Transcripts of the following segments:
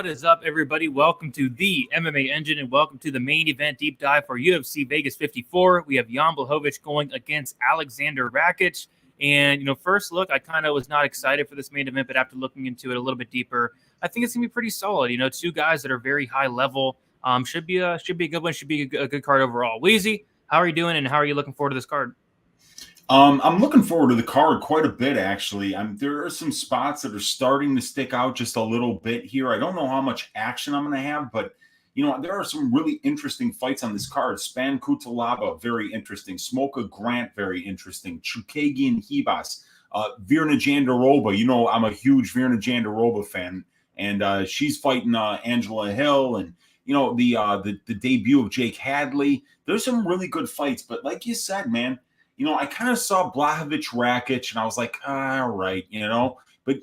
What is up, everybody? Welcome to the MMA Engine and welcome to the main event deep dive for UFC Vegas 54. We have Jan Blachowicz going against Aleksander Rakic. And, first look, I kind of was not excited for this main event, but after looking into it a little bit deeper, I think it's going to be pretty solid. Two guys that are very high level. Should be a good one, should be a good card overall. Weezy, how are you doing and how are you looking forward to this card? I'm looking forward to the card quite a bit, actually. There are some spots that are starting to stick out just a little bit here. I don't know how much action I'm going to have, but, there are some really interesting fights on this card. Span Kutalaba, very interesting. Smoka Grant, very interesting. Chukagian Hibas. Virna Jandiroba. I'm a huge Virna Jandiroba fan, and she's fighting Angela Hill and, the debut of Jake Hadley. There's some really good fights, but like you said, man, I kind of saw Blachowicz Rakic, and I was like, all right, But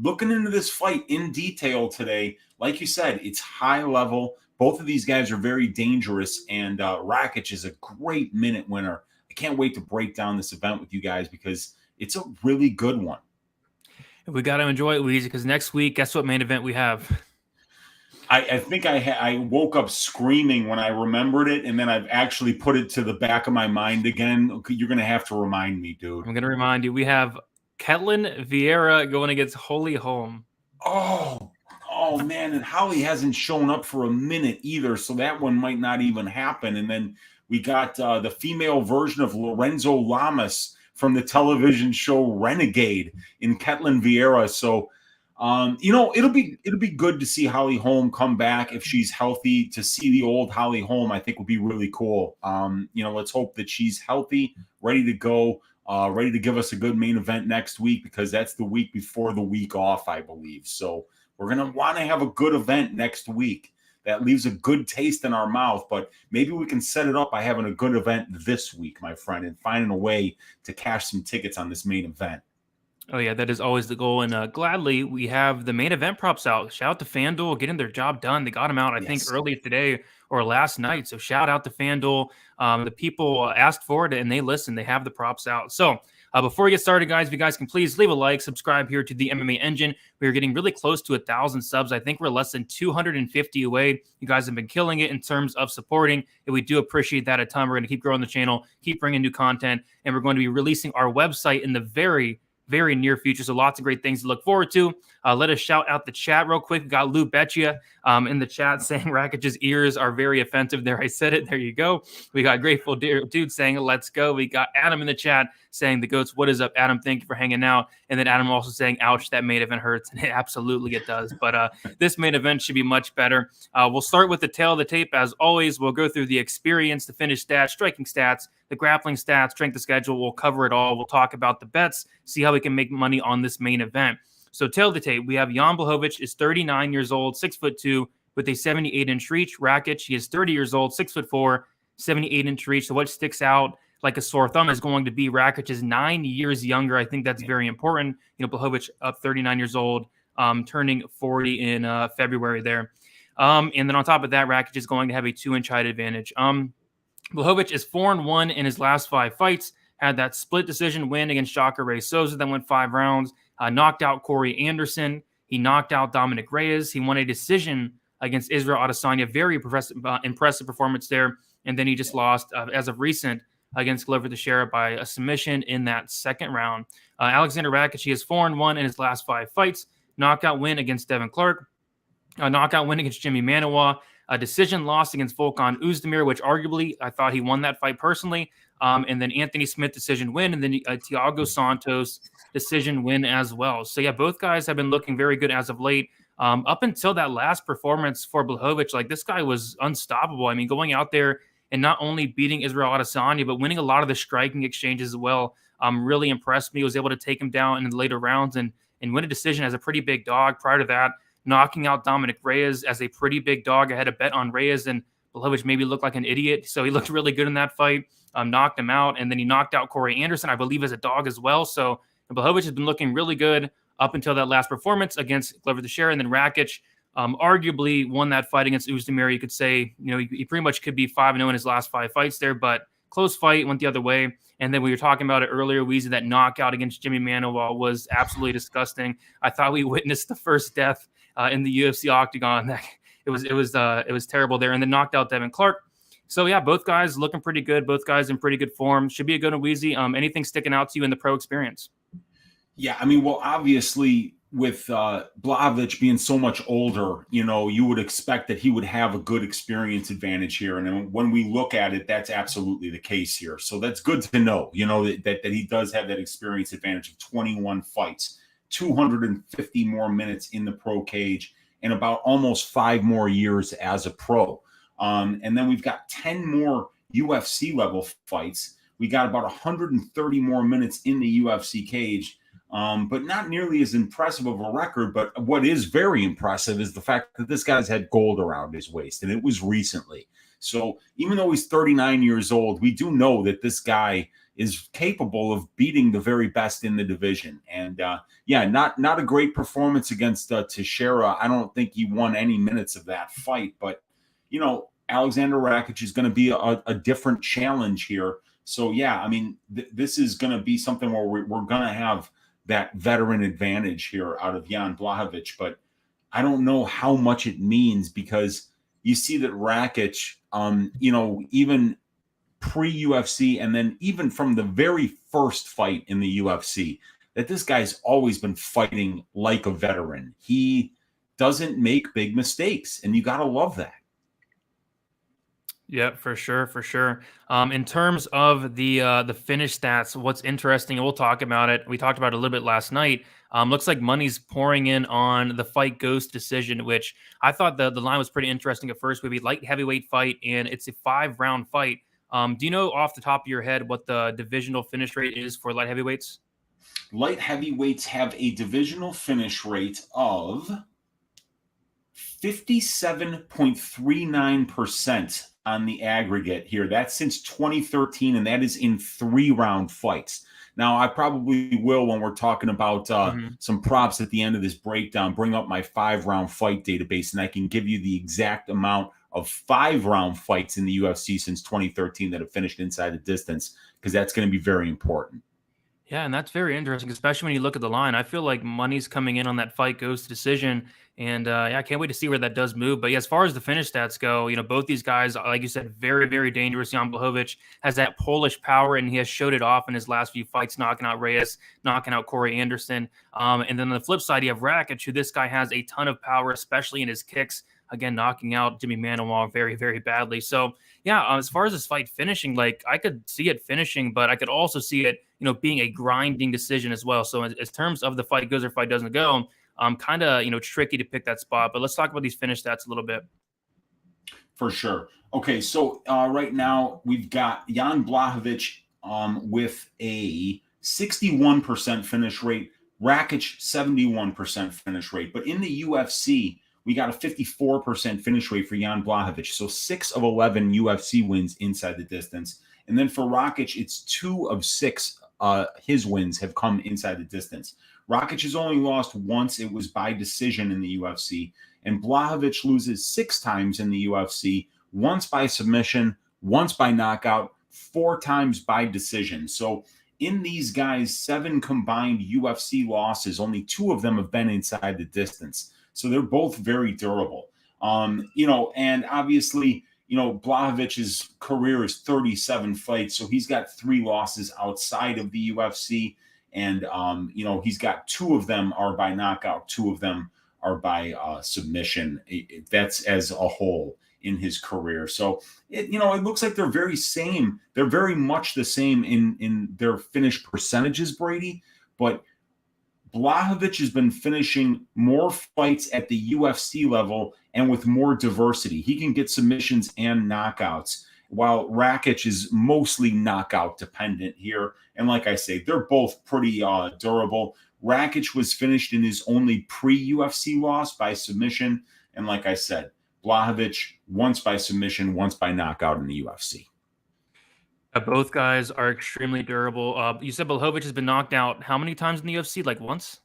looking into this fight in detail today, like you said, it's high level. Both of these guys are very dangerous, and Rakic is a great minute winner. I can't wait to break down this event with you guys because it's a really good one. We got to enjoy it, Weezy, because next week, guess what main event we have? I think I woke up screaming when I remembered it, and then I've actually put it to the back of my mind again. You're going to have to remind me, dude. I'm going to remind you. We have Ketlen Vieira going against Holly Holm. Oh, man, and Holly hasn't shown up for a minute either, so that one might not even happen. And then we got the female version of Lorenzo Lamas from the television show Renegade in Ketlen Vieira. So, it'll be good to see Holly Holm come back if she's healthy. To see the old Holly Holm, I think would be really cool. Let's hope that she's healthy, ready to go, ready to give us a good main event next week because that's the week before the week off, I believe. So we're gonna want to have a good event next week that leaves a good taste in our mouth. But maybe we can set it up by having a good event this week, my friend, and finding a way to cash some tickets on this main event. Oh, yeah, that is always the goal. And gladly, we have the main event props out. Shout out to FanDuel getting their job done. They got them out, I think, earlier today or last night. So shout out to FanDuel. The people asked for it, and they listened. They have the props out. So before we get started, guys, if you guys can please leave a like, subscribe here to the MMA Engine. We are getting really close to 1,000 subs. I think we're less than 250 away. You guys have been killing it in terms of supporting, and we do appreciate that a ton. We're going to keep growing the channel, keep bringing new content, and we're going to be releasing our website in the very near future. So lots of great things to look forward to. Let us shout out the chat real quick. We got Lou Betcha in the chat saying Rakic's ears are very offensive. There, I said it. There you go. We got Grateful Dude saying let's go. We got Adam in the chat saying the goats. What is up, Adam? Thank you for hanging out. And then Adam also saying, ouch, that main event hurts. And absolutely it does. But this main event should be much better. We'll start with the tail of the tape. As always, we'll go through the experience, the finish stats, striking stats, the grappling stats, strength of schedule. We'll cover it all. We'll talk about the bets, see how we can make money on this main event. So tail of the tape, we have Jan Blachowicz is 39 years old, 6'2", with a 78-inch reach. Rakic, he is 30 years old, 6'4", 78-inch reach. So what sticks out like a sore thumb is going to be Rakic is 9 years younger. I think that's very important. Blachowicz up 39 years old, turning 40 in February there. And then on top of that, Rakic is going to have a 2-inch height advantage. Blachowicz is 4-1 in his last 5 fights. Had that split decision win against Jacare Souza that went 5 rounds. Knocked out Corey Anderson. He knocked out Dominic Reyes. He won a decision against Israel Adesanya. Very impressive performance there. And then he just lost, as of recent, against Glover Teixeira by a submission in that second round. Aleksander Rakic, he is 4-1 in his last 5 fights. Knockout win against Devin Clark. A knockout win against Jimmy Manuwa. A decision loss against Volkan Oezdemir, which arguably I thought he won that fight personally. And then Anthony Smith decision win, and then Thiago Santos decision win as well. So yeah, both guys have been looking very good as of late. Up until that last performance for Blachowicz, like this guy was unstoppable. I mean, going out there and not only beating Israel Adesanya, but winning a lot of the striking exchanges as well. Really impressed me. He was able to take him down in the later rounds and win a decision as a pretty big dog. Prior to that, knocking out Dominic Reyes as a pretty big dog. I had a bet on Reyes, and Blachowicz maybe looked like an idiot. So he looked really good in that fight, knocked him out. And then he knocked out Corey Anderson, I believe, as a dog as well. So Blachowicz has been looking really good up until that last performance against Glover Teixeira. And then Rakic arguably won that fight against Oezdemir. You could say, he pretty much could be 5-0 in his last 5 fights there, but close fight, went the other way. And then we were talking about it earlier, Weezy, that knockout against Jimmy Manuwa was absolutely disgusting. I thought we witnessed the first death in the UFC octagon. It was terrible there, and then knocked out Devin Clark. So yeah, both guys looking pretty good. Both guys in pretty good form. Should be a good one, Weezy. Anything sticking out to you in the pro experience? Yeah, I mean, well, obviously with Blachowicz being so much older, you would expect that he would have a good experience advantage here. And when we look at it, that's absolutely the case here. So that's good to know, that he does have that experience advantage of 21 fights, 250 more minutes in the pro cage, and about almost 5 more years as a pro. And then we've got 10 more UFC level fights. We got about 130 more minutes in the UFC cage. But not nearly as impressive of a record. But what is very impressive is the fact that this guy's had gold around his waist, and it was recently. So even though he's 39 years old, we do know that this guy is capable of beating the very best in the division. And not a great performance against Teixeira. I don't think he won any minutes of that fight. But, Aleksander Rakic is going to be a different challenge here. So, yeah, I mean, this is going to be something where we're going to have that veteran advantage here out of Jan Blachowicz, but I don't know how much it means, because you see that Rakic, even pre-UFC and then even from the very first fight in the UFC, that this guy's always been fighting like a veteran. He doesn't make big mistakes, and you got to love that. Yeah, for sure, for sure. In terms of the finish stats, what's interesting, and we'll talk about it. We talked about it a little bit last night. Looks like money's pouring in on the fight goes decision, which I thought the line was pretty interesting at first. Would be light heavyweight fight, and it's a 5-round fight. Do you know off the top of your head what the divisional finish rate is for light heavyweights? Light heavyweights have a divisional finish rate of 57.39% on the aggregate here. That's since 2013, and that is in 3-round fights. Now, I probably will, when we're talking about some props at the end of this breakdown, bring up my 5-round fight database, and I can give you the exact amount of 5-round fights in the UFC since 2013 that have finished inside the distance, because that's going to be very important. Yeah, and that's very interesting, especially when you look at the line. I feel like money's coming in on that fight goes to decision, and I can't wait to see where that does move. But yeah, as far as the finish stats go, both these guys, like you said, very, very dangerous. Jan Blachowicz has that Polish power, and he has showed it off in his last few fights, knocking out Reyes, knocking out Corey Anderson. And then on the flip side, you have Rakic, who this guy has a ton of power, especially in his kicks. Again, knocking out Jimmy Manuwa very, very badly. So, yeah, as far as this fight finishing, like I could see it finishing, but I could also see it, being a grinding decision as well. So, in terms of the fight goes or fight doesn't go, kind of, tricky to pick that spot. But let's talk about these finish stats a little bit. For sure. Okay, so right now we've got Jan Blachowicz with a 61% finish rate, Rakic 71% finish rate. But in the UFC, we got a 54% finish rate for Jan Blachowicz. So 6 of 11 UFC wins inside the distance. And then for Rakic, it's 2 of 6 his wins have come inside the distance. Rakic has only lost once. It was by decision in the UFC. And Blachowicz loses 6 times in the UFC, once by submission, once by knockout, 4 times by decision. So in these guys' 7 combined UFC losses, only 2 of them have been inside the distance. So they're both very durable. And obviously, Blachowicz's career is 37 fights. So he's got 3 losses outside of the UFC. And, he's got 2 of them are by knockout. 2 of them are by submission. That's as a whole in his career. So, it looks like they're very same. They're very much the same in their finish percentages, Brady. But Blachowicz has been finishing more fights at the UFC level and with more diversity. He can get submissions and knockouts, while Rakic is mostly knockout dependent here. And like I say, they're both pretty durable. Rakic was finished in his only pre-UFC loss by submission. And like I said, Blachowicz once by submission, once by knockout in the UFC. Both guys are extremely durable. You said Blachowicz has been knocked out how many times in the UFC? Like once?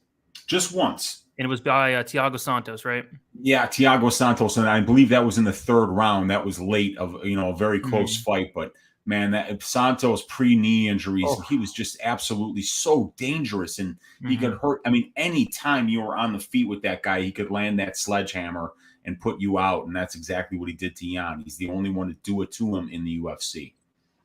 Just once. And it was by Thiago Santos, right? Yeah, Thiago Santos. And I believe that was in the 3rd round. That was late of, a very close fight. But man, that Santos pre-knee injuries, Oh. he was just absolutely so dangerous, and he could Mhm. hurt. I mean, any time you were on the feet with that guy, he could land that sledgehammer and put you out, and that's exactly what he did to Jan. He's the only one to do it to him in the UFC.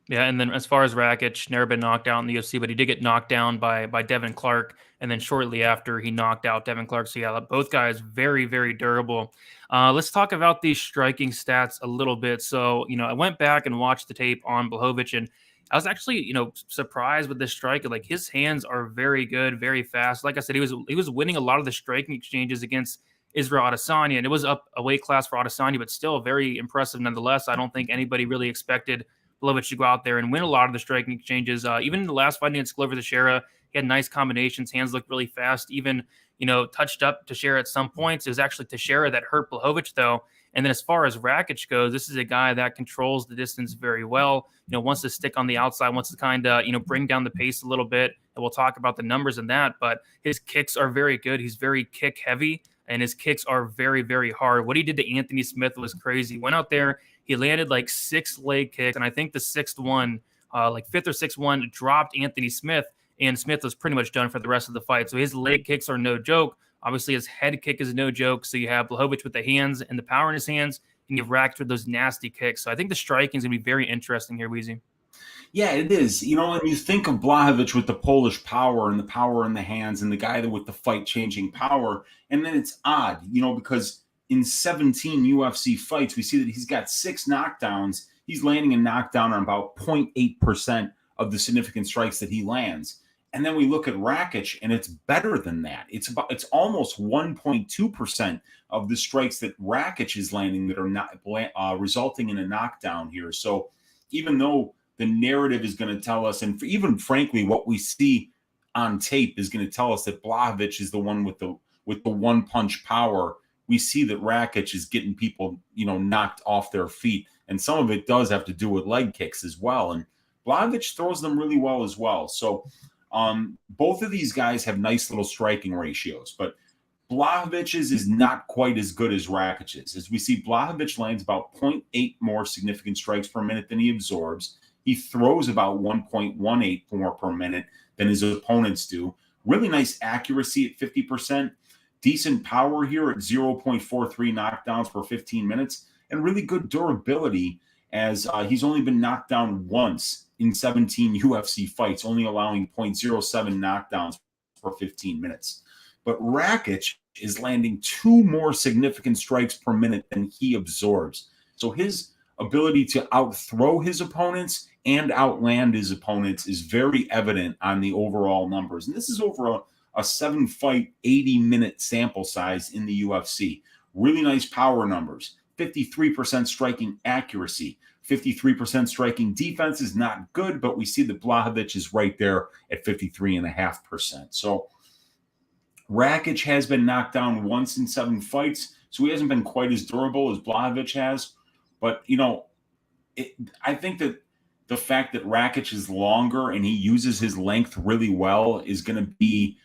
Yeah, and then as far as Rakic, never been knocked out in the UFC, but he did get knocked down by Devin Clark, and then shortly after he knocked out Devin Clark. So yeah, both guys very very durable. Let's talk about these striking stats a little bit. So I went back and watched the tape on Blachowicz, and I was actually surprised with this strike. Like his hands are very good, very fast. Like I said, he was winning a lot of the striking exchanges against Israel Adesanya, and it was up a weight class for Adesanya, but still very impressive nonetheless. I don't think anybody really expected Blachowicz to go out there and win a lot of the striking exchanges. Even in the last fight against Glover Teixeira, he had nice combinations. Hands looked really fast. Even touched up Teixeira at some points. It was actually Teixeira that hurt Blachowicz though. And then as far as Rakic goes, this is a guy that controls the distance very well. Wants to stick on the outside, wants to kind of bring down the pace a little bit. And we'll talk about the numbers in that. But his kicks are very good. He's very kick heavy, and his kicks are very, very hard. What he did to Anthony Smith was crazy. Went out there, he landed like 6 leg kicks, and I think the sixth one, like fifth or sixth one, dropped Anthony Smith, and Smith was pretty much done for the rest of the fight. So his leg kicks are no joke. Obviously, his head kick is no joke. So you have Blachowicz with the hands and the power in his hands, and you have Rakic with those nasty kicks. So I think the striking is going to be very interesting here, Weezy. Yeah, it is. And you think of Blachowicz with the Polish power and the power in the hands and the guy with the fight-changing power, and then it's odd, because in 17 UFC fights, we see that he's got 6 knockdowns. He's landing a knockdown on about 0.8% of the significant strikes that he lands. And then we look at Rakic, and it's better than that. It's almost 1.2% of the strikes that Rakic is landing that are not resulting in a knockdown here. So even though the narrative is going to tell us, and even frankly, what we see on tape is going to tell us that Blachowicz is the one with the one punch power, we see that Rakic is getting people, knocked off their feet. And some of it does have to do with leg kicks as well. And Blachowicz throws them really well as well. So both of these guys have nice little striking ratios, but Blachowicz's is not quite as good as Rakic's. As we see, Blachowicz lands about 0.8 more significant strikes per minute than he absorbs. He throws about 1.18 more per minute than his opponents do. Really nice accuracy at 50%. Decent power here at 0.43 knockdowns per 15 minutes. And really good durability, as he's only been knocked down once in 17 UFC fights, only allowing 0.07 knockdowns per 15 minutes. But Rakic is landing 2 more significant strikes per minute than he absorbs. So his ability to outthrow his opponents and outland his opponents is very evident on the overall numbers. And this is over a 7-fight, 80-minute sample size in the UFC. Really nice power numbers. 53% striking accuracy. 53% striking defense is not good, but we see that Blachowicz is right there at 53.5%. So Rakic has been knocked down once in 7 fights, so he hasn't been quite as durable as Blachowicz has. But, I think that the fact that Rakic is longer and he uses his length really well is going to be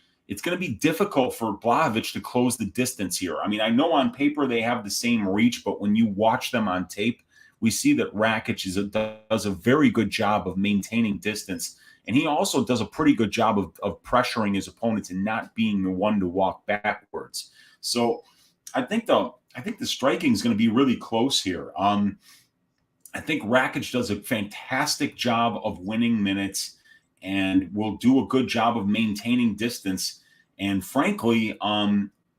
difficult for Blachowicz to close the distance here. I mean, I know on paper they have the same reach, but when you watch them on tape, we see that Rakic does a very good job of maintaining distance. And he also does a pretty good job of pressuring his opponents and not being the one to walk backwards. So I think the striking is going to be really close here. I think Rakic does a fantastic job of winning minutes and will do a good job of maintaining distance. And frankly,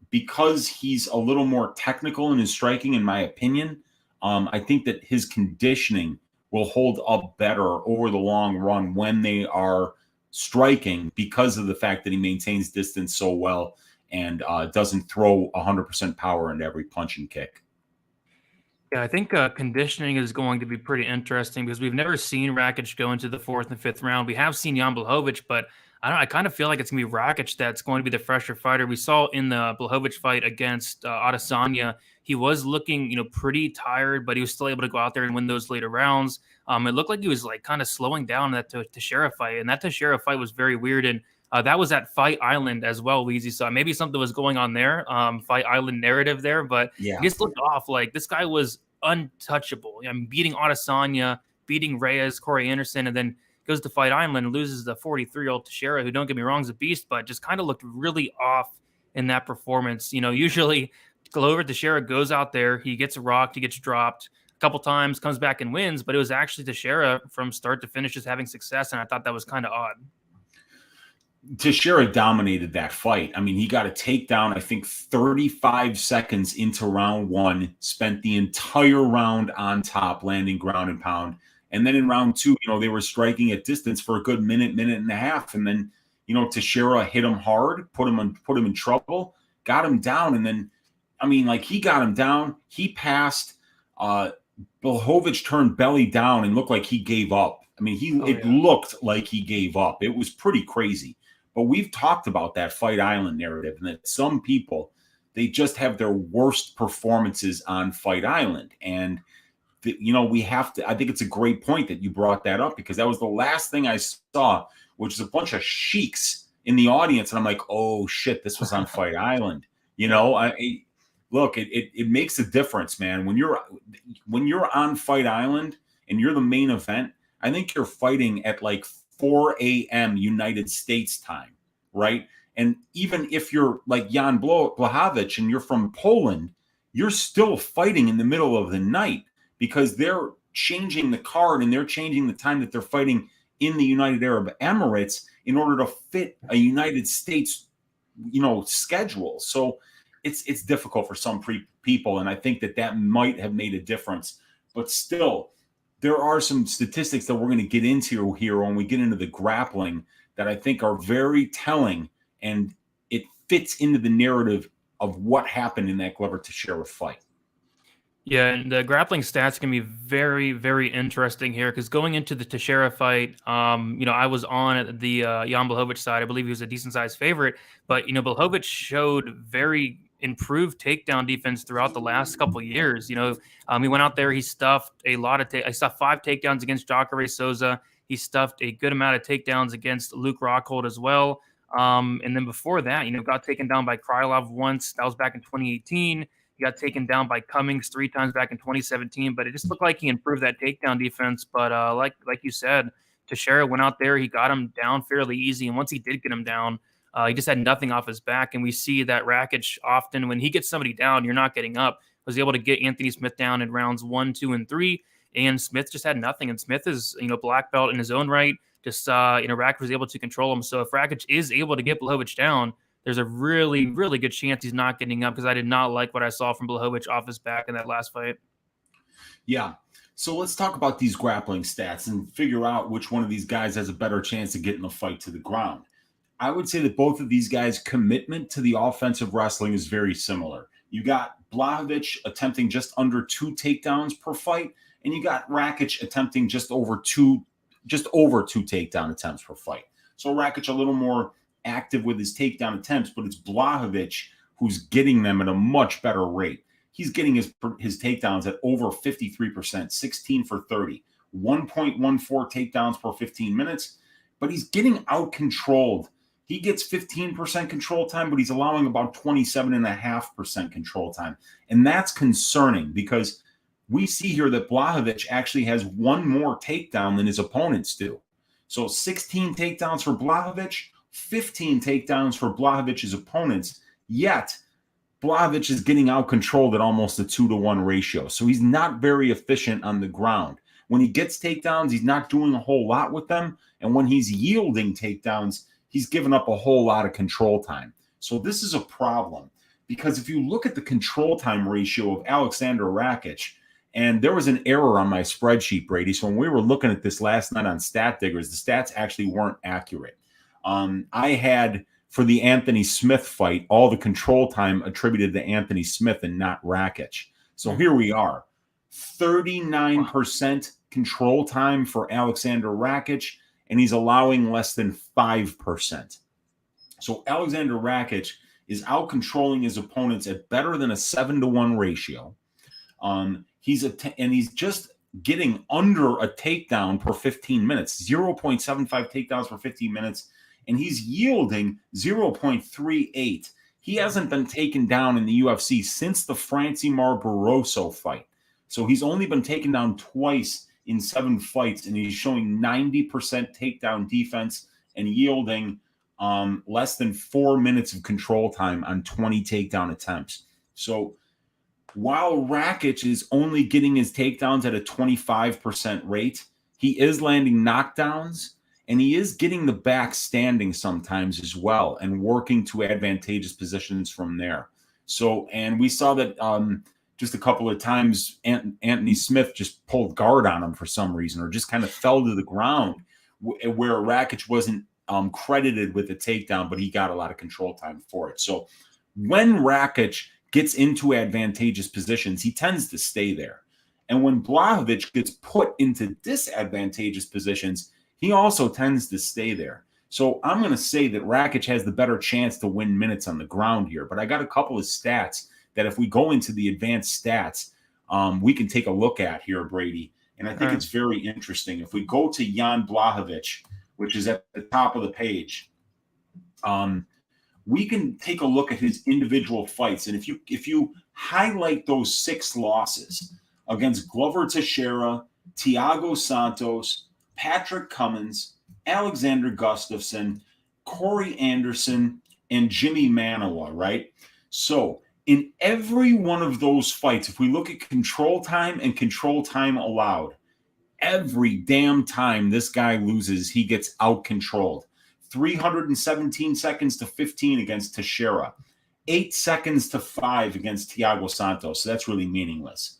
because he's a little more technical in his striking, in my opinion, I think that his conditioning will hold up better over the long run when they are striking, because of the fact that he maintains distance so well and doesn't throw 100% power into every punch and kick. Yeah, I think conditioning is going to be pretty interesting because we've never seen Rakic go into the 4th and 5th round. We have seen Jan Blachowicz, but I kind of feel like it's going to be Rakic that's going to be the fresher fighter. We saw in the Blachowicz fight against Adesanya, he was looking, pretty tired, but he was still able to go out there and win those later rounds. It looked like he was like kind of slowing down that Teixeira fight, and that Teixeira fight was very weird. And that was at Fight Island as well, Weezy. So maybe something was going on there, Fight Island narrative there, but Yeah. he just looked off. Like this guy was untouchable. I mean, beating Adesanya, beating Reyes, Corey Anderson, and then goes to Fight Island and loses the 43-year-old Teixeira, who, don't get me wrong, is a beast, but just kind of looked really off in that performance. Usually Glover Teixeira goes out there, he gets rocked, he gets dropped a couple times, comes back and wins, but it was actually Teixeira from start to finish just having success, and I thought that was kind of odd. Teixeira dominated that fight. I mean, he got a takedown, I think 35 seconds into round 1, spent the entire round on top, landing ground and pound. And then in round 2, they were striking at distance for a good minute and a half. And then, Teixeira hit him hard, put him in trouble, got him down. And then, he got him down. He passed. Blachowicz turned belly down and looked like he gave up. It looked like he gave up. It was pretty crazy. But we've talked about that Fight Island narrative, and that some people, they just have their worst performances on Fight Island. And, we have to – I think it's a great point that you brought that up, because that was the last thing I saw, which is a bunch of sheiks in the audience. And I'm like, oh, shit, this was on Fight Island. Look, it makes a difference, man. When you're on Fight Island and you're the main event, I think you're fighting at like 4 a.m. United States time, right? And even if you're like Jan Blachowicz and you're from Poland, you're still fighting in the middle of the night, because they're changing the card and they're changing the time that they're fighting in the United Arab Emirates in order to fit a United States, schedule. So it's difficult for some people, and I think that might have made a difference. But still, there are some statistics that we're going to get into here when we get into the grappling that I think are very telling, and it fits into the narrative of what happened in that Glover Teixeira fight. Yeah, and the grappling stats can be very, very interesting here, because going into the Teixeira fight, I was on the Jan Blachowicz side. I believe he was a decent-sized favorite, but, Blachowicz showed very improved takedown defense throughout the last couple of years. He went out there, he stuffed a lot of I saw 5 takedowns against Jacare Souza. He stuffed a good amount of takedowns against Luke Rockhold as well. And then before that, got taken down by Krylov once. That was back in 2018. He got taken down by Cummings 3 times back in 2017, but it just looked like he improved that takedown defense. But like you said, Teixeira went out there, he got him down fairly easy, and once he did get him down, he just had nothing off his back. And we see that Rakic often, when he gets somebody down, you're not getting up, was able to get Anthony Smith down in rounds 1, 2, and 3, and Smith just had nothing. And Smith is, black belt in his own right. Just, Rakic was able to control him. So if Rakic is able to get Blachowicz down, there's a really, really good chance he's not getting up, because I did not like what I saw from Blachowicz off his back in that last fight. Yeah. So let's talk about these grappling stats and figure out which one of these guys has a better chance of getting the fight to the ground. I would say that both of these guys' commitment to the offensive wrestling is very similar. You got Blachowicz attempting just under 2 takedowns per fight, and you got Rakic attempting just over two takedown attempts per fight. So Rakic a little more active with his takedown attempts, but it's Blachowicz who's getting them at a much better rate. He's getting his takedowns at over 53%, 16 for 30, 1.14 takedowns per 15 minutes, but he's getting out-controlled. He gets 15% control time, but he's allowing about 27.5% control time. And that's concerning, because we see here that Blachowicz actually has 1 more takedown than his opponents do. So 16 takedowns for Blachowicz, 15 takedowns for Blachowicz's opponents, yet Blachowicz is getting out-controlled at almost a 2-to-1 ratio. So he's not very efficient on the ground. When he gets takedowns, he's not doing a whole lot with them. And when he's yielding takedowns, he's given up a whole lot of control time. So this is a problem, because if you look at the control time ratio of Aleksander Rakic, and there was an error on my spreadsheet, Brady. So when we were looking at this last night on Stat Diggers, the stats actually weren't accurate. I had, for the Anthony Smith fight, all the control time attributed to Anthony Smith and not Rakic. So here we are, 39% control time for Aleksander Rakic, and he's allowing less than 5%. So Aleksander Rakic is out-controlling his opponents at better than a 7-to-1 ratio. He's just getting under a takedown per 15 minutes, 0.75 takedowns per 15 minutes, and he's yielding 0.38. He hasn't been taken down in the UFC since the Francimar Barroso fight. So he's only been taken down twice in 7 fights, and he's showing 90% takedown defense and yielding less than 4 minutes of control time on 20 takedown attempts. So while Rakic is only getting his takedowns at a 25% rate, he is landing knockdowns, and he is getting the back standing sometimes as well and working to advantageous positions from there. So, and we saw that just a couple of times Anthony Smith just pulled guard on him for some reason, or just kind of fell to the ground where Rakic wasn't credited with the takedown, but he got a lot of control time for it. So when Rakic gets into advantageous positions, he tends to stay there. And when Blachowicz gets put into disadvantageous positions, he also tends to stay there. So I'm going to say that Rakic has the better chance to win minutes on the ground here. But I got a couple of stats that if we go into the advanced stats, we can take a look at here, Brady. And I think it's very interesting. If we go to Jan Blachowicz, which is at the top of the page, we can take a look at his individual fights. And if you highlight those 6 losses against Glover Teixeira, Thiago Santos, Patrick Cummins, Alexander Gustafsson, Corey Anderson, and Jimmy Manawa, right? So in every one of those fights, if we look at control time and control time allowed, every damn time this guy loses, he gets out-controlled. 317 seconds to 15 against Teixeira. 8 seconds to 5 against Thiago Santos. So that's really meaningless.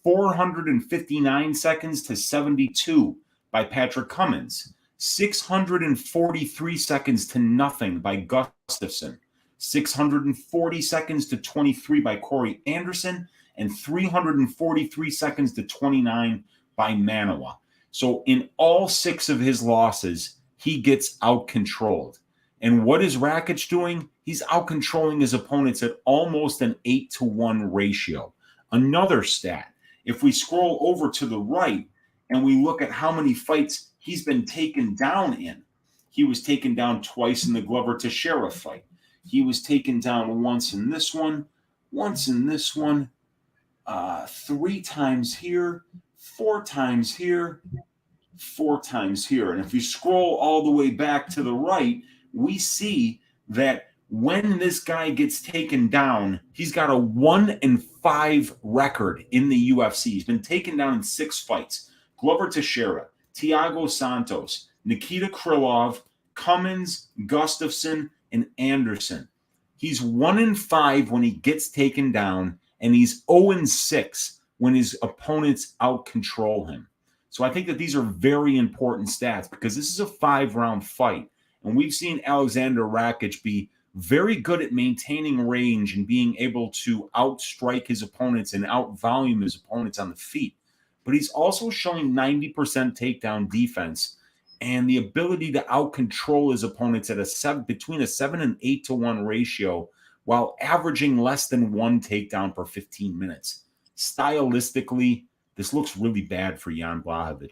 459 seconds to 72 by Patrick Cummins. 643 seconds to nothing by Gustafsson. 640 seconds to 23 by Corey Anderson. And 343 seconds to 29 by Manawa. So in all 6 of his losses, he gets out-controlled. And what is Rakic doing? He's out-controlling his opponents at almost an 8-to-1 ratio. Another stat, if we scroll over to the right and we look at how many fights he's been taken down in, he was taken down twice in the Glover Teixeira fight. He was taken down once in this one, 3 times here, 4 times here, 4 times here. And if you scroll all the way back to the right, we see that when this guy gets taken down, he's got a 1-5 record in the UFC. He's been taken down in 6 fights. Glover Teixeira, Thiago Santos, Nikita Krylov, Cummins, Gustafsson, and Anderson. He's 1-5 when he gets taken down, and he's 0-6 when his opponents out-control him. So I think that these are very important stats because this is a 5-round fight. And we've seen Aleksander Rakic be very good at maintaining range and being able to outstrike his opponents and out-volume his opponents on the feet. But he's also showing 90% takedown defense and the ability to out-control his opponents at between a 7 and 8-to-1 ratio while averaging less than 1 takedown per 15 minutes. Stylistically, this looks really bad for Jan Blachowicz.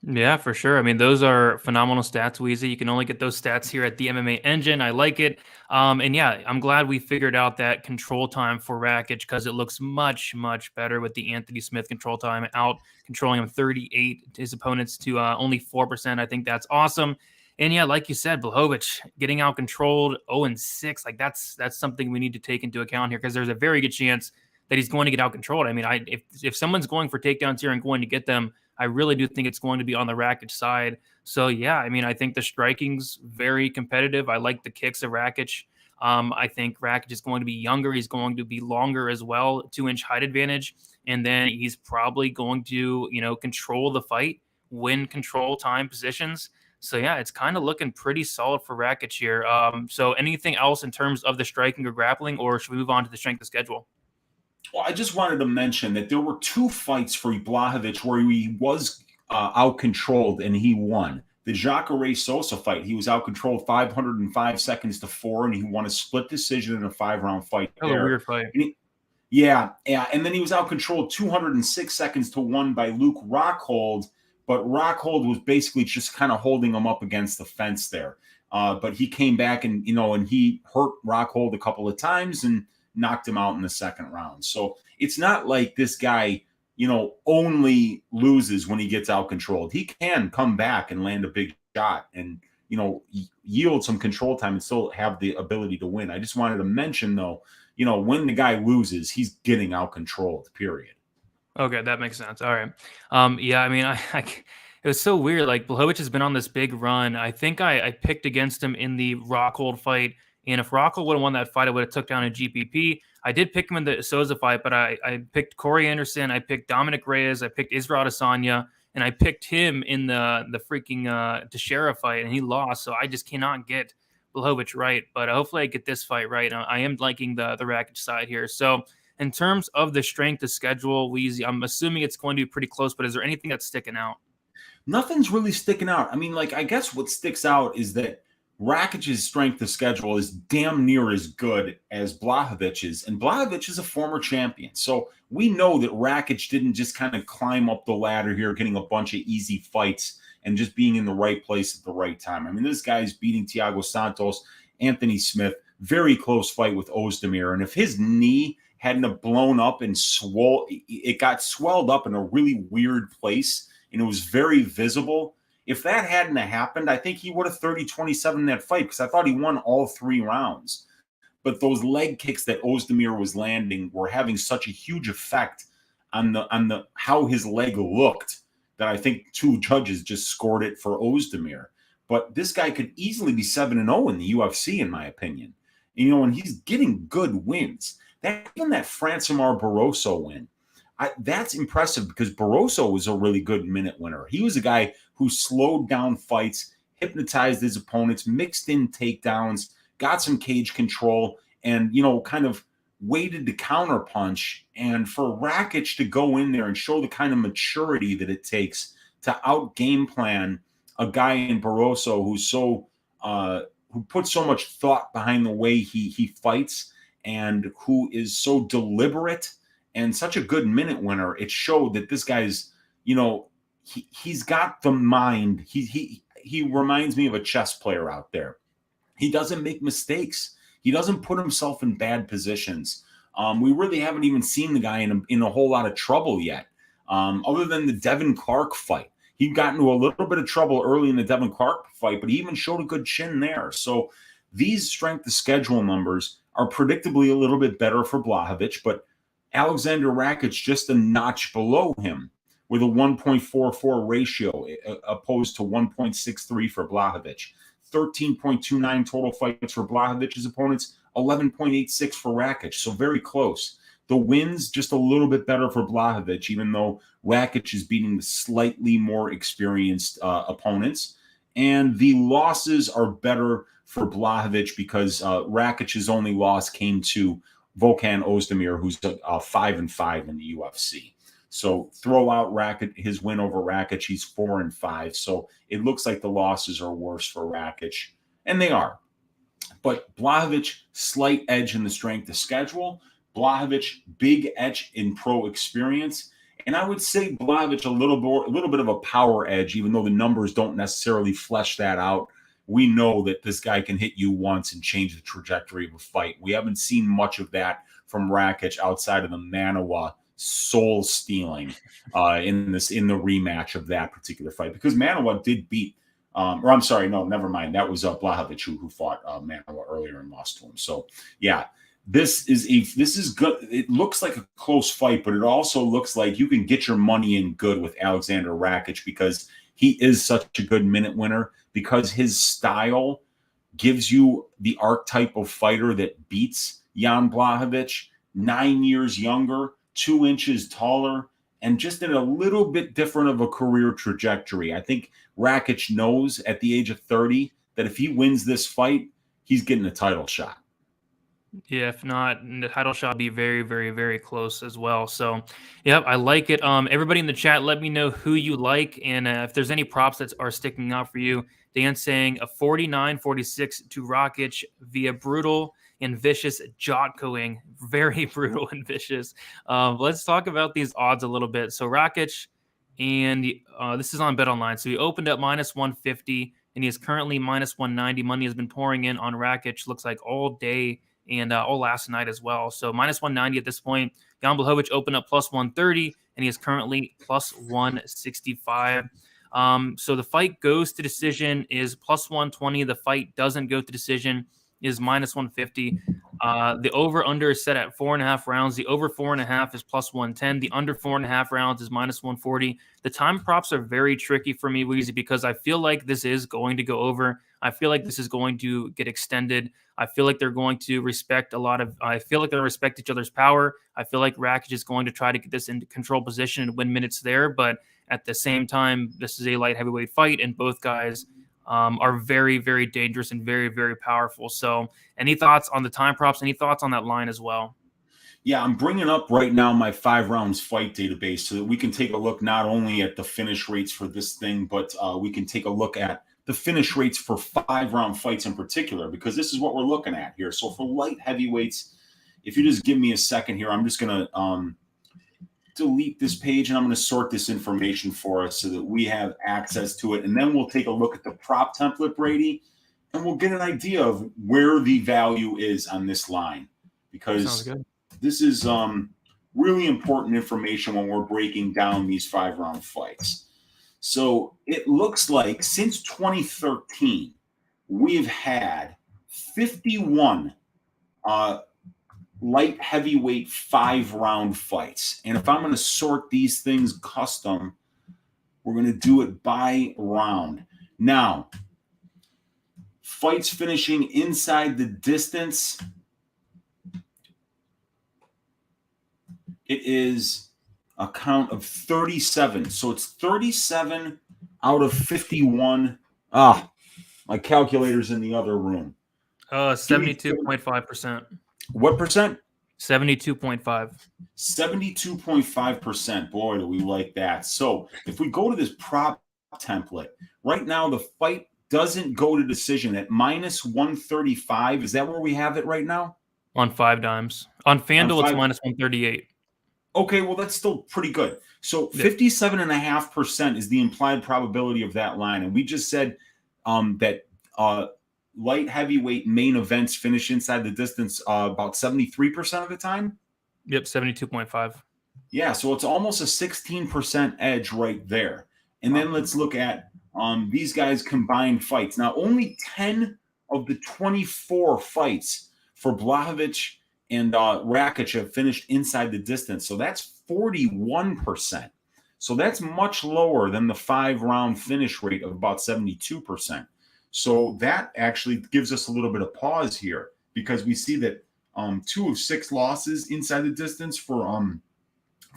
Yeah, for sure. I mean, those are phenomenal stats, Weezy. You can only get those stats here at the MMA Engine. I like it. And yeah, I'm glad we figured out that control time for Rakic because it looks much, much better with the Anthony Smith control time out controlling him 38, his opponents to only 4%. I think that's awesome. And yeah, like you said, Blachowicz getting out controlled 0-6. Like that's something we need to take into account here because there's a very good chance that he's going to get out controlled. I mean, if someone's going for takedowns here and going to get them, I really do think it's going to be on the Rakic side. So yeah, I mean, I think the striking's very competitive. I like the kicks of Rakic. I think Rakic is going to be younger. He's going to be longer as well, 2-inch height advantage. And then he's probably going to, control the fight, win control time positions. So yeah, it's kind of looking pretty solid for Rakic here. So anything else in terms of the striking or grappling, or should we move on to the strength of schedule? Well, I just wanted to mention that there were 2 fights for Blachowicz where he was out-controlled and he won. The Jacare Sosa fight, he was out-controlled 505 seconds to 4, and he won a split decision in a 5-round fight. That was a weird fight. Yeah. And then he was out-controlled 206 seconds to 1 by Luke Rockhold, but Rockhold was basically just kind of holding him up against the fence there. But he came back and he hurt Rockhold a couple of times and knocked him out in the 2nd round. So it's not like this guy only loses when he gets out controlled. He can come back and land a big shot and, yield some control time and still have the ability to win. I just wanted to mention, though, when the guy loses, he's getting out controlled, period. Okay, that makes sense. All right. Yeah, I mean, it was so weird. Like Blachowicz has been on this big run. I think I picked against him in the Rockhold fight, and if Rockhold would have won that fight, I would have took down a GPP. I did pick him in the Souza fight, but I picked Corey Anderson, I picked Dominic Reyes, I picked Israel Adesanya, and I picked him in the freaking Teixeira fight, and he lost. So I just cannot get Blachowicz right. But hopefully I get this fight right. I am liking the Rakic side here. So in terms of the strength of schedule, Weezy, I'm assuming it's going to be pretty close, but is there anything that's sticking out? Nothing's really sticking out. I mean, I guess what sticks out is that Rakic's strength of schedule is damn near as good as Blachowicz, and Blachowicz is a former champion. So we know that Rakic didn't just kind of climb up the ladder here, getting a bunch of easy fights and just being in the right place at the right time. I mean, this guy's beating Thiago Santos, Anthony Smith, very close fight with Ozdemir. And if his knee hadn't have blown up and it got swelled up in a really weird place, and it was very visible. If that hadn't happened, I think he would have 30-27 in that fight because I thought he won all 3 rounds. But those leg kicks that Ozdemir was landing were having such a huge effect on the how his leg looked that I think 2 judges just scored it for Ozdemir. But this guy could easily be 7-0 in the UFC, in my opinion. And he's getting good wins. Even that Francimar Barroso win, that's impressive because Barroso was a really good minute winner. He was a guy who slowed down fights, hypnotized his opponents, mixed in takedowns, got some cage control, and, kind of waited to counterpunch. And for Rakic to go in there and show the kind of maturity that it takes to out game plan a guy in Barroso who's who puts so much thought behind the way he fights and who is so deliberate and such a good minute winner, it showed that this guy's, he's got the mind. He reminds me of a chess player out there. He doesn't make mistakes. He doesn't put himself in bad positions. We really haven't even seen the guy in a whole lot of trouble yet, other than the Devin Clark fight. He got into a little bit of trouble early in the Devin Clark fight, but he even showed a good chin there. So these strength of schedule numbers are predictably a little bit better for Blachowicz, but Aleksander Rakic just a notch below him with a 1.44 ratio opposed to 1.63 for Blachowicz. 13.29 total fights for Blachowicz's opponents, 11.86 for Rakic, so very close. The wins just a little bit better for Blachowicz, even though Rakic is beating the slightly more experienced opponents. And the losses are better for Blachowicz because Rakic's only loss came to Volkan Ozdemir, who's 5-5 in the UFC. So throw out Rakic, his win over Rakic, he's 4-5. So it looks like the losses are worse for Rakic, and they are. But Blachowicz, slight edge in the strength of schedule. Blachowicz, big edge in pro experience. And I would say Blachowicz a little bit of a power edge, even though the numbers don't necessarily flesh that out. We know that this guy can hit you once and change the trajectory of a fight. We haven't seen much of that from Rakic outside of the Manawa soul stealing in the rematch of that particular fight, because Manawa did beat or I'm sorry, no, never mind. That was Blachowicz who fought Manawa earlier and lost to him. So yeah, this is good. It looks like a close fight, but it also looks like you can get your money in good with Aleksander Rakic because he is such a good minute winner, because his style gives you the archetype of fighter that beats Jan Blachowicz, 9 years younger, 2 inches taller, and just in a little bit different of a career trajectory. I think Rakic knows at the age of 30 that if he wins this fight, he's getting a title shot. Yeah, if not, the title shot be very, very, very close as well. So, yep, I like it. Everybody in the chat, let me know who you like, and if there's any props that are sticking out for you. Dan saying a 49-46 to Rakic via brutal and vicious jotcoing. Very brutal and vicious. Let's talk about these odds a little bit. So Rakic, and this is on Bet Online. So he opened up -150, and he is currently -190. Money has been pouring in on Rakic, looks like all day and all last night as well. So minus 190 at this point. Jan Blachowicz opened up plus 130, and he is currently plus 165. So the fight goes to decision is plus 120. The fight doesn't go to decision is minus 150. The over-under is set at 4.5 rounds. The over 4.5 is plus 110. The under 4.5 rounds is minus 140. The time props are very tricky for me, Weezy, because I feel like this is going to go over. I feel like this is going to get extended. I feel like they're going to respect I feel like they'll respect each other's power. I feel like Rakic is going to try to get this into control position and win minutes there. But at the same time, this is a light heavyweight fight, and both guys are very, very dangerous and very, very powerful. So any thoughts on the time props? Any thoughts on that line as well? Yeah, I'm bringing up right now my 5 rounds fight database so that we can take a look not only at the finish rates for this thing, but we can take a look at the finish rates for 5-round fights in particular, because this is what we're looking at here. So for light heavyweights, if you just give me a second here, I'm just going to delete this page and I'm going to sort this information for us so that we have access to it. And then we'll take a look at the prop template, Brady, and we'll get an idea of where the value is on this line, because this is really important information when we're breaking down these 5-round fights. So it looks like since 2013, we've had 51 light heavyweight 5-round fights. And if I'm going to sort these things custom, we're going to do it by round. Now, fights finishing inside the distance, it is a count of 37. So it's 37 out of 51. My calculator's in the other room. 72.5%. What percent? 72.5. 72.5%. Boy, do we like that. So if we go to this prop template, right now the fight doesn't go to decision at minus 135. Is that where we have it right now? On 5 dimes. On FanDuel, it's minus 138. Okay, well, that's still pretty good. So 57.5% is the implied probability of that line. And we just said that light heavyweight main events finish inside the distance about 73% of the time. Yep, 72.5. Yeah, so it's almost a 16% edge right there. And then let's look at these guys' combined fights. Now, only 10 of the 24 fights for Blachowicz and Rakic have finished inside the distance. So that's 41%. So that's much lower than the 5-round finish rate of about 72%. So that actually gives us a little bit of pause here, because we see that 2 of 6 losses inside the distance for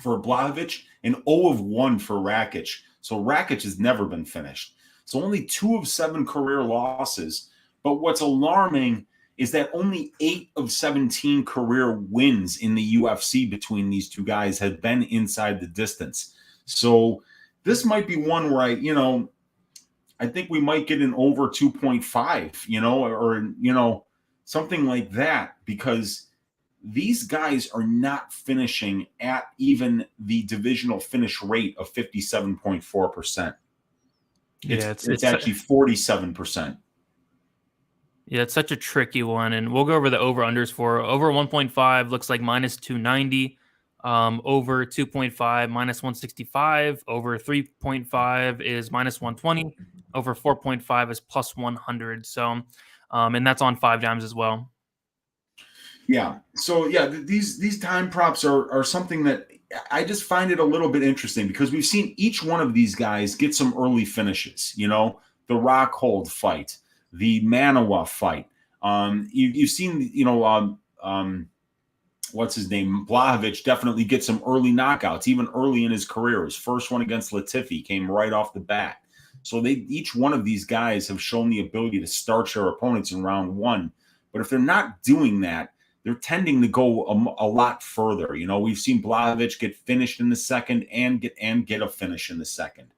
Blachowicz and 0 of 1 for Rakic. So Rakic has never been finished. So only 2 of 7 career losses. But what's alarming is that only 8 of 17 career wins in the UFC between these two guys had been inside the distance. So this might be one where I think we might get an over 2.5, or something like that, because these guys are not finishing at even the divisional finish rate of 57.4%. It's actually 47%. Yeah, it's such a tricky one, and we'll go over the over-unders for over 1.5 looks like minus 290, over 2.5 minus 165, over 3.5 is minus 120, over 4.5 is plus 100. So, and that's on 5 dimes as well. Yeah. So yeah, these time props are something that I just find it a little bit interesting, because we've seen each one of these guys get some early finishes. The Rockhold fight, the Manawa fight. You've seen, what's his name? Blachowicz definitely get some early knockouts, even early in his career. His first one against Latifi came right off the bat. So each one of these guys have shown the ability to starch their opponents in round 1. But if they're not doing that, they're tending to go a lot further. We've seen Blachowicz get finished in the second and get a finish in the second.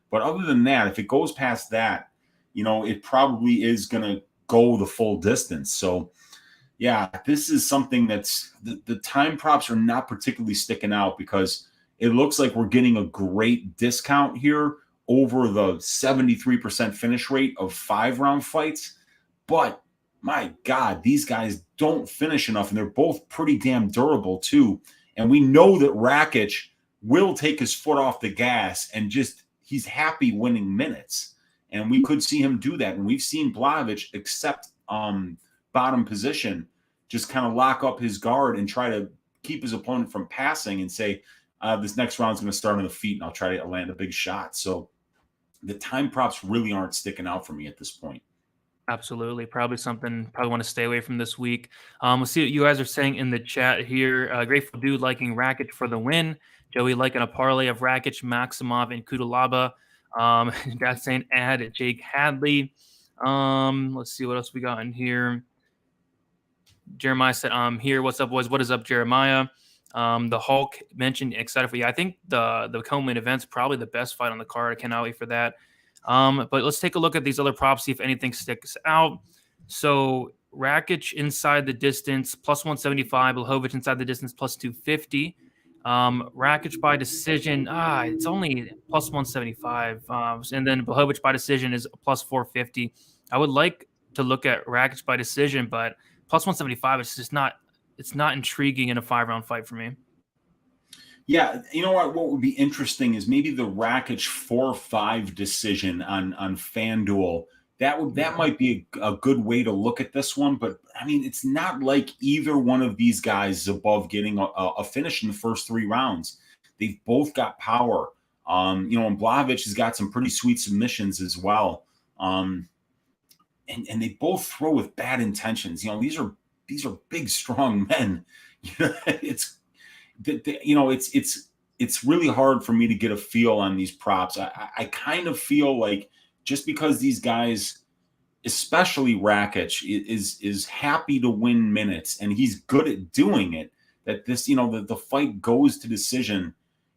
But other than that, if it goes past that, it probably is going to go the full distance. So, yeah, this is something that's the time props are not particularly sticking out, because it looks like we're getting a great discount here over the 73% finish rate of 5-round fights. But my God, these guys don't finish enough, and they're both pretty damn durable too. And we know that Rakic will take his foot off the gas and he's happy winning minutes. And we could see him do that. And we've seen Blachowicz accept bottom position, just kind of lock up his guard and try to keep his opponent from passing and say, this next round's going to start on the feet and I'll try to land a big shot. So the time props really aren't sticking out for me at this point. Absolutely. Probably want to stay away from this week. We'll see what you guys are saying in the chat here. Grateful Dude liking Rakic for the win. Joey liking a parlay of Rakic, Maximov, and Kudalaba. That's saying add Jake Hadley. Let's see what else we got in here. Jeremiah said, here. What's up, boys? What is up, Jeremiah? The Hulk mentioned excited for you. I think the co-main event's probably the best fight on the card. I cannot wait for that. But let's take a look at these other props, see if anything sticks out. So Rakic inside the distance, plus 175. Blachowicz inside the distance, plus 250. Rakic by decision, it's only plus 175. And then Blachowicz by decision is plus 450. I would like to look at Rakic by decision, but plus 175 is just not – it's not intriguing in a 5-round fight for me. Yeah, you know what? What would be interesting is maybe the Rakic 4-5 decision on FanDuel. That might be a good way to look at this one. But I mean, it's not like either one of these guys is above getting a finish in the first 3 rounds. They've both got power. And Blachowicz has got some pretty sweet submissions as well. And they both throw with bad intentions. These are big, strong men. It's really hard for me to get a feel on these props. I kind of feel like just because these guys, especially Rakic, is happy to win minutes and he's good at doing it, that this, the fight goes to decision.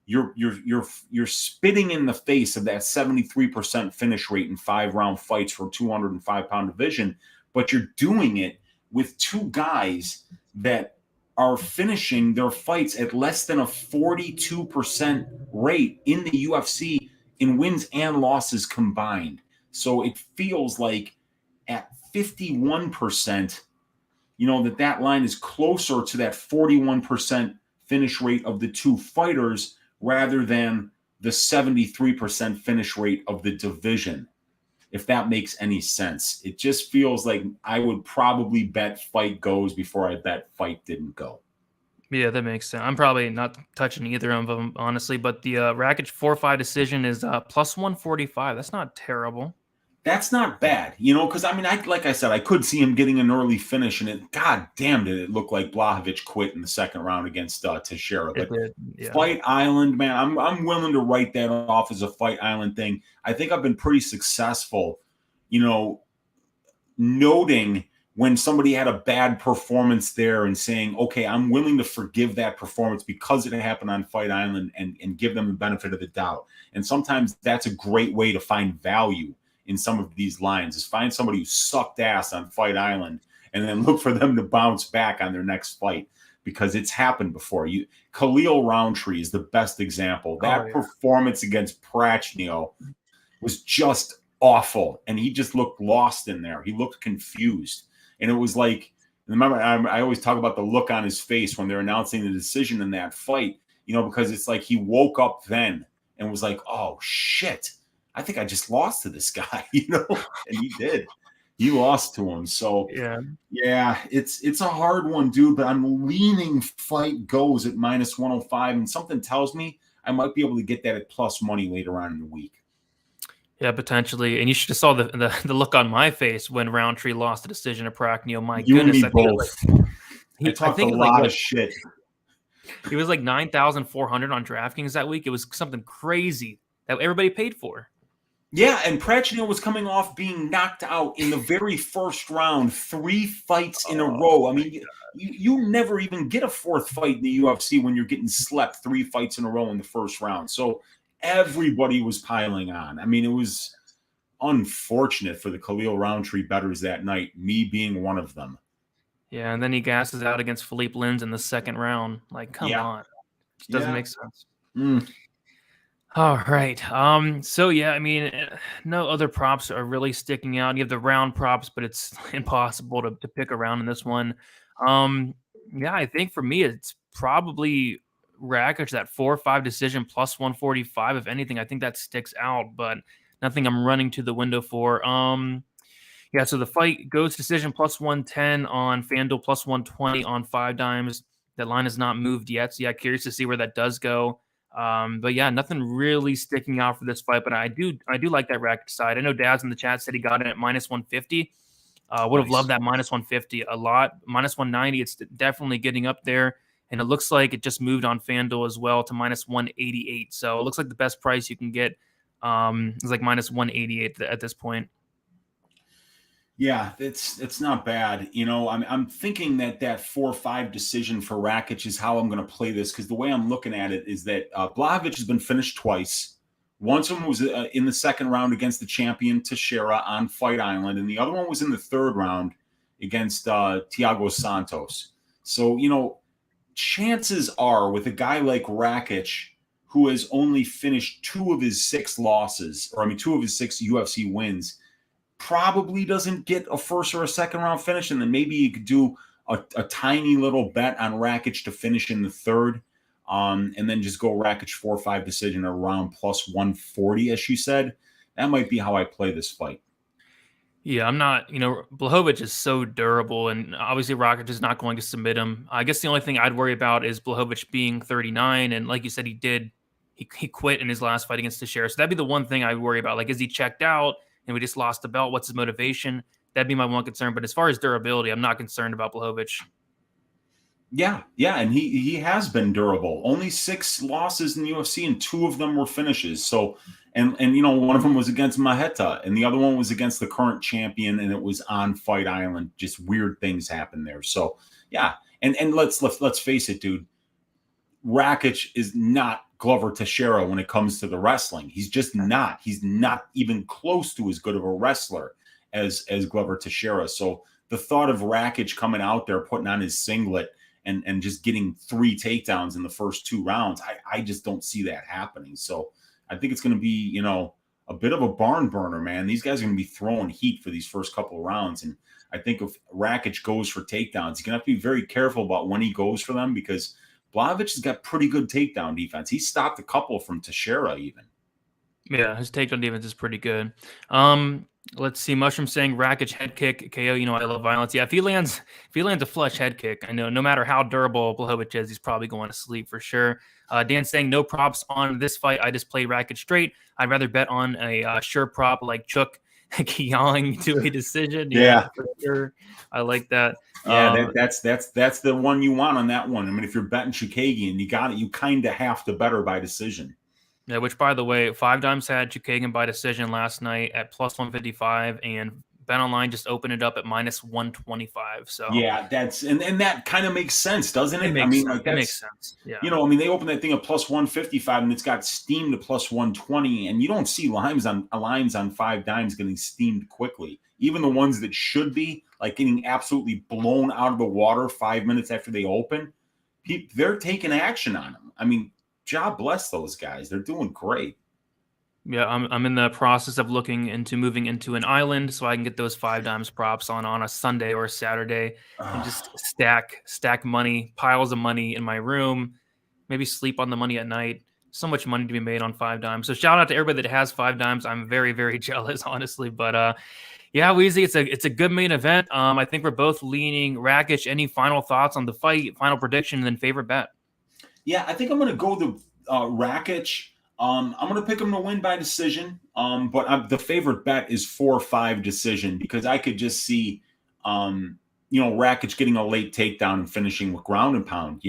You're spitting in the face of that 73% finish rate in 5-round fights for a 205-pound division, but you're doing it with 2 guys that are finishing their fights at less than a 42% rate in the UFC in wins and losses combined. So it feels like at 51%, that line is closer to that 41% finish rate of the 2 fighters rather than the 73% finish rate of the division, if that makes any sense. It just feels like I would probably bet fight goes before I bet fight didn't go. Yeah, that makes sense. I'm probably not touching either of them, honestly, but the Rakic 4-5 decision is plus 145. That's not terrible. That's not bad, because like I said, I could see him getting an early finish, and God damn did it look like Blachowicz quit in the second round against Teixeira. But yeah. Fight Island, man, I'm willing to write that off as a Fight Island thing. I think I've been pretty successful, noting when somebody had a bad performance there and saying, okay, I'm willing to forgive that performance because it happened on Fight Island and give them the benefit of the doubt. And sometimes that's a great way to find value in some of these lines, is find somebody who sucked ass on Fight Island and then look for them to bounce back on their next fight, because it's happened before. Khalil Roundtree is the best example. That performance against Prachnio was just awful, and he just looked lost in there. He looked confused. And it was like, remember, I always talk about the look on his face when they're announcing the decision in that fight, because it's like he woke up then and was like, oh, shit. I think I just lost to this guy, and he did. He lost to him. So yeah, it's a hard one, dude. But I'm leaning fight goes at minus 105, and something tells me I might be able to get that at plus money later on in the week. Yeah, potentially. And you should have saw the look on my face when Roundtree lost the decision to Prachnio. My you goodness, and me both. I talked a lot of shit. It was like 9,400 on DraftKings that week. It was something crazy that everybody paid for. Yeah, and Prachnio was coming off being knocked out in the very first round, 3 fights in a row. I mean, you never even get a 4th fight in the UFC when you're getting slept 3 fights in a row in the first round. So everybody was piling on. I mean, it was unfortunate for the Khalil Roundtree bettors that night, me being one of them. Yeah, and then he gasses out against Philippe Lins in the second round. Like, come on. It doesn't make sense. All right. So yeah, I mean, no other props are really sticking out. You have the round props, but it's impossible to pick around in this one. Um, yeah, I think for me, it's probably Rakic, that 4-5 decision plus 145. If anything, I think that sticks out, but nothing I'm running to the window for. Yeah, so the fight goes decision plus 110 on FanDuel, plus 120 on Five Dimes. That line has not moved yet. So yeah, curious to see where that does go. But yeah, nothing really sticking out for this fight. But I do like that Rakic side. I know Daz in the chat said he got it at minus 150. Would have loved Nice. that minus 150 a lot. Minus 190, it's definitely getting up there. And it looks like it just moved on FanDuel as well to minus 188. So it looks like the best price you can get is like minus 188 at this point. Yeah, it's not bad. I'm thinking that 4-5 decision for Rakic is how I'm going to play this, because the way I'm looking at it is that Blachowicz has been finished twice. Once of them was in the second round against the champion Teixeira on Fight Island, and the other one was in the third round against Thiago Santos. So chances are with a guy like Rakic, who has only finished two of his six losses, or I mean two of his six UFC wins, probably doesn't get a first or a second round finish, and then maybe you could do a tiny little bet on Rakic to finish in the third, and then just go Rakic 4-5 decision around plus 140, as you said. That might be how I play this fight. Yeah, I'm not, Blachowicz is so durable, and obviously Rakic is not going to submit him. I guess the only thing I'd worry about is Blachowicz being 39, and like you said, he quit in his last fight against Teixeira. So that'd be the one thing I'd worry about. Like, is he checked out and we just lost the belt? What's his motivation? That'd be my one concern. But as far as durability, I'm not concerned about Blachowicz. Yeah, and he has been durable. Only six losses in the UFC, and two of them were finishes. So, and one of them was against Maheta, and the other one was against the current champion, and it was on Fight Island. Just weird things happen there. So, yeah, and let's face it, dude. Rakic is not Glover Teixeira when it comes to the wrestling. He's just not. He's not even close to as good of a wrestler as Glover Teixeira. So the thought of Rakic coming out there, putting on his singlet, and just getting 3 takedowns in the first 2 rounds, I just don't see that happening. So I think it's going to be, a bit of a barn burner, man. These guys are going to be throwing heat for these first couple of rounds. And I think if Rakic goes for takedowns, he's going to have to be very careful about when he goes for them, because Blachowicz has got pretty good takedown defense. He stopped a couple from Teixeira even. Yeah, his takedown defense is pretty good. Let's see. Mushroom saying Rakic head kick KO. I love violence. Yeah, if he lands a flush head kick, I know no matter how durable Blachowicz is, he's probably going to sleep for sure. Dan saying no props on this fight. I just played Rakic straight. I'd rather bet on a sure prop like Chuk Kyong to a decision. Yeah, for sure. I like that. Yeah, that's the one you want on that one. I mean, if you're betting Chukagian, you kind of have to bet her by decision. Yeah, which, by the way, Five Dimes had Chukagian by decision last night at plus 155, and Bet Online just opened it up at minus 125. So yeah, and that kind of makes sense, doesn't it? It makes sense. It makes sense. Yeah. They opened that thing at plus 155, and it's got steamed to plus 120, and you don't see lines on Five Dimes getting steamed quickly. Even the ones that should be like getting absolutely blown out of the water 5 minutes after they open, they're taking action on them. I mean, God bless those guys. They're doing great. Yeah, I'm in the process of looking into moving into an island so I can get those Five Dimes props on a Sunday or a Saturday and just stack money, piles of money in my room, maybe sleep on the money at night. So much money to be made on Five Dimes. So shout out to everybody that has Five Dimes. I'm very, very jealous, honestly. But yeah, Weezy, it's a good main event. I think we're both leaning Rakic. Any final thoughts on the fight, final prediction, and then favorite bet? Yeah, I think I'm going to go the Rakic. I'm going to pick him to win by decision. But the favorite bet is 4-5 decision, because I could just see, Rakic getting a late takedown and finishing with ground and pound.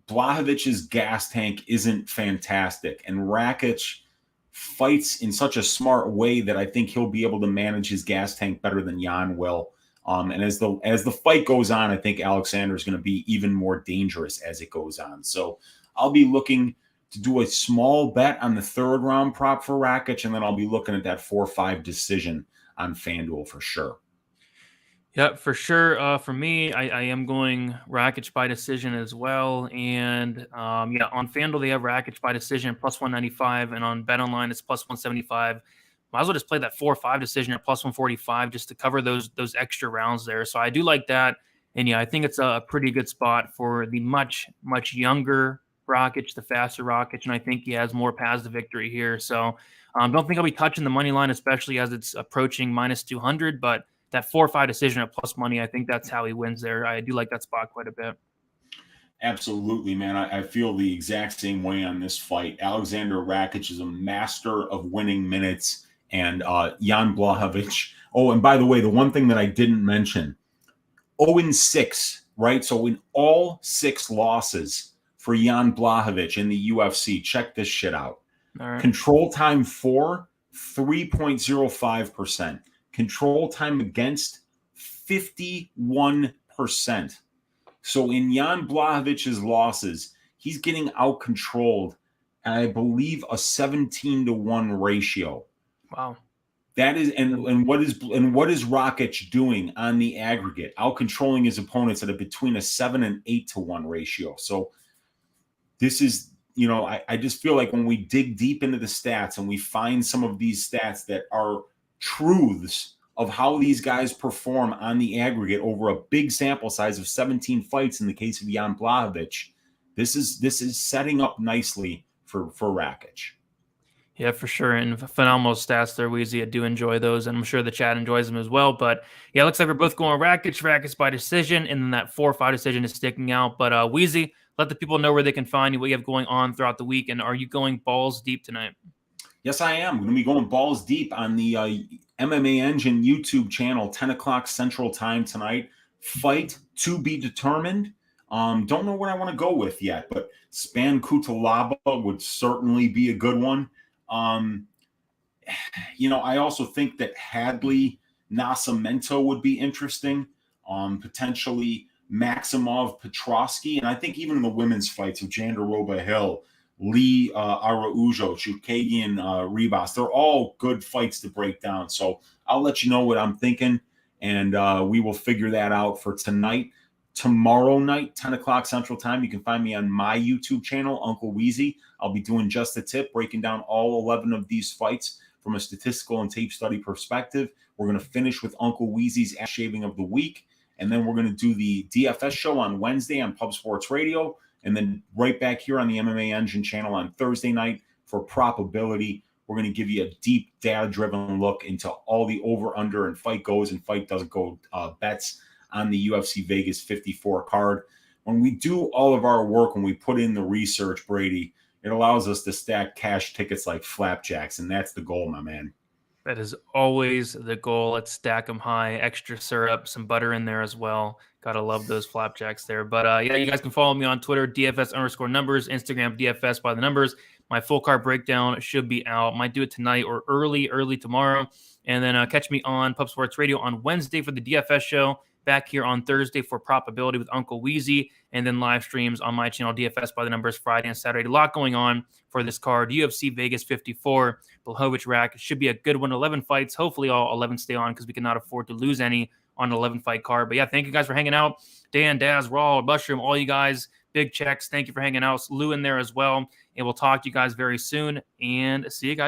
Blachowicz' gas tank isn't fantastic, and Rakic fights in such a smart way that I think he'll be able to manage his gas tank better than Jan will. And as the fight goes on, I think Aleksander is going to be even more dangerous as it goes on. So I'll be looking to do a small bet on the third round prop for Rakic, and then I'll be looking at that 4-5 decision on FanDuel for sure. Yeah, for sure. For me, I am going Rakic by decision as well. And yeah, on FanDuel, they have Rakic by decision plus 195. And on BetOnline, it's plus 175. Might as well just play that 4-5 decision at plus 145 just to cover those extra rounds there. So I do like that. And yeah, I think it's a pretty good spot for the much younger Rakic, the faster Rakic. And I think he has more paths to victory here. So don't think I'll be touching the money line, especially as it's approaching minus 200. But that 4-5 decision at plus money, I think that's how he wins there. I do like that spot quite a bit. Absolutely, man. I feel the exact same way on this fight. Aleksander Rakic is a master of winning minutes, and Jan Blachowicz. Oh, and by the way, the one thing that I didn't mention, 0-6, right? So in all 6 losses for Jan Blachowicz in the UFC, check this shit out. All right. Control time for 3.05%. Control time against 51%. So in Jan Blachowicz's losses, he's getting out-controlled at, I believe, a 17-to-1 ratio. Wow. That is, and what is Rakic doing on the aggregate? Out-controlling his opponents at between a 7 and 8-to-1 ratio. So this is, I just feel like when we dig deep into the stats and we find some of these stats that are truths of how these guys perform on the aggregate over a big sample size of 17 fights in the case of Jan Blachowicz, this is setting up nicely for Rakic. Yeah, for sure. And phenomenal stats there, Weezy. I do enjoy those, and I'm sure the chat enjoys them as well. But yeah, it looks like we're both going Rakic by decision, and then that 4-5 decision is sticking out. But Weezy, let the people know where they can find you, what you have going on throughout the week, and are you going balls deep tonight? Yes, I am. I'm going to be going balls deep on the MMA Engine YouTube channel, 10 o'clock Central Time tonight. Fight to be determined. Don't know what I want to go with yet, but Span Kutalaba would certainly be a good one. I also think that Hadley Nascimento would be interesting. Potentially Maximov Petrosky, and I think even in the women's fights of Jandiroba Hill, Lee Araujo, Chukagian Ribas, they're all good fights to break down. So I'll let you know what I'm thinking, and we will figure that out for tonight. Tomorrow night, 10 o'clock Central Time, you can find me on my YouTube channel, Uncle Weezy. I'll be doing just a tip, breaking down all 11 of these fights from a statistical and tape study perspective. We're going to finish with Uncle Weezy's ass shaving of the week, and then we're going to do the DFS show on Wednesday on Pub Sports Radio, and then right back here on the MMA Engine channel on Thursday night for Probability. We're going to give you a deep data-driven look into all the over-under and fight goes and fight doesn't go bets on the UFC Vegas 54 card. When we do all of our work, when we put in the research, Brady, it allows us to stack cash tickets like flapjacks, and that's the goal, my man. That is always the goal. Let's stack them high, extra syrup, some butter in there as well. Gotta love those flapjacks there. But yeah, you guys can follow me on Twitter, DFS_numbers, Instagram, DFS by the numbers. My full card breakdown should be out. Might do it tonight or early tomorrow. And then catch me on Pub Sports Radio on Wednesday for the DFS show. Back here on Thursday for Probability with Uncle Weezy, and then live streams on my channel, DFS by the numbers, Friday and Saturday. A lot going on for this card. UFC Vegas 54, Blachowicz Rakic. Should be a good one. 11 fights. Hopefully all 11 stay on because we cannot afford to lose any on an 11-fight card. But yeah, thank you guys for hanging out. Dan, Daz, Raw, Mushroom, all you guys. Big checks. Thank you for hanging out. Lou in there as well. And we'll talk to you guys very soon. And see you guys later.